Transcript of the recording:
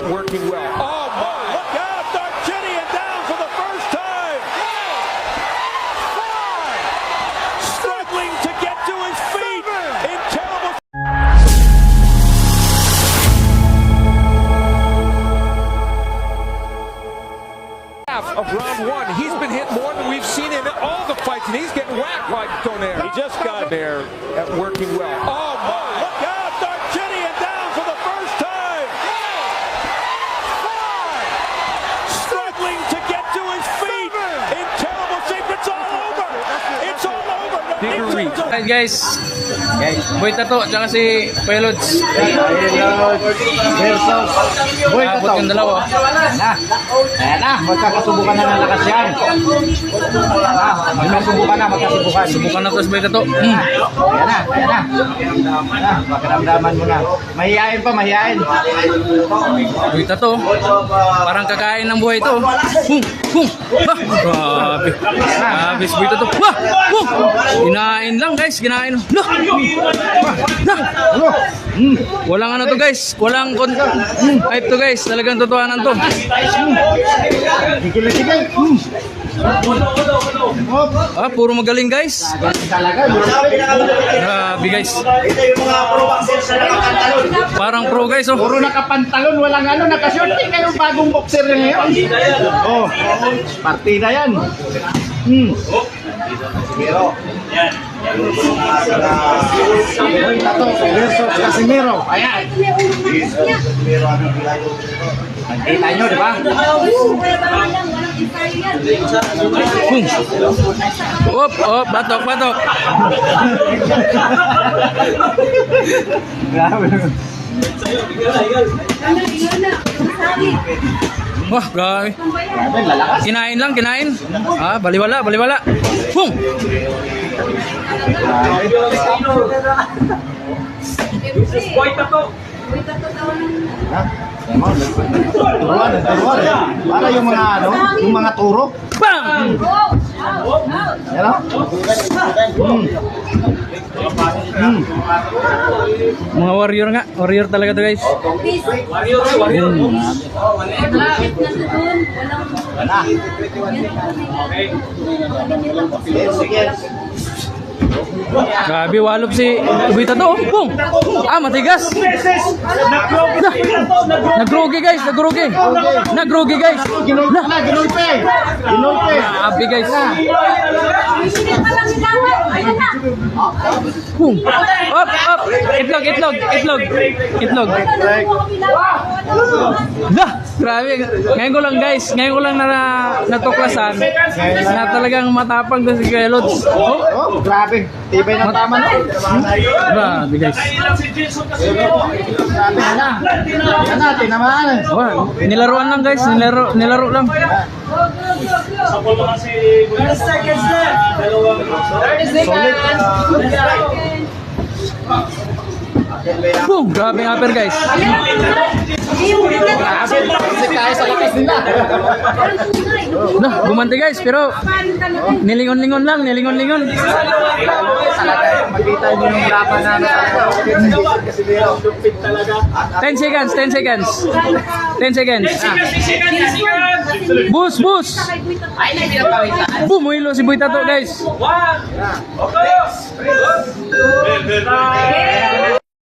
working well. Oh my! Look out! Darchinian down for the first time. Struggling to get to his feet in terrible. Of round one, he's been hit more than we've seen in all the fights, and he's getting whacked like Donaire. He just got there working well. Oh my! Look out! Darchinian down for the first time. Struggling to get to his feet in terrible shape. It's all over. It's all over. Bigger reach. Alright guys, Boy Tato tsaka si Pelods. Versus Boy Abot Tato. yung dalawa. Ayan na, magkakasubukan na ng lakas yan. Magkasubukan na, magkasubukan. Subukan na to si Boy Tato. Ayan na. Pakiramdaman mo na. Mahihain pa, mahihain. Boy Tato, parang kakain ng buhay ito. Grabe. Grabe si Boy Tato. Ginain lang guys, ginain. Walang ano to guys, walang hype to guys. Talagang totohanan to. Sigil. Puro magaling guys. Talaga. Grabe guys. Parang pro guys oh. Puro nakapantalon, walang ano, nakashorting kayo bagong boxer na ngayon. Oh, partida yan. Boy Tato versus Casimiro. Ayan. Nakita nyo, di ba? Batok. Grabe. Wah, grabe. Grabe, lalakas. Kinain. Baliwala. Boom! Ha? Turuan. Para yung mga ano, yung mga turo. Bang! Yan o. Mga warrior talaga to guys. Sige. Grabe, walop si Boy Tato. Boom! Matigas. Nagrugi guys. Ginulpe. Grabe guys. Boom! Up! Itlog. Grabe. Ngayon ko lang natuklasan na talagang matapang to si Pelods. Oh, grabe. Tibay ng tama no. Grabe guys. Grabe na. Yan na, tinamaan. Nilaruan lang guys. Nilaro lang. Solid. Boom! Grabe ang upper guys. Kasi tayo sa lakas nila. Gumanti guys pero nilingon-lingon lang. Makita nyo yung laban na 10 seconds. Boost. Boom! Muhilo si Boy Tato guys.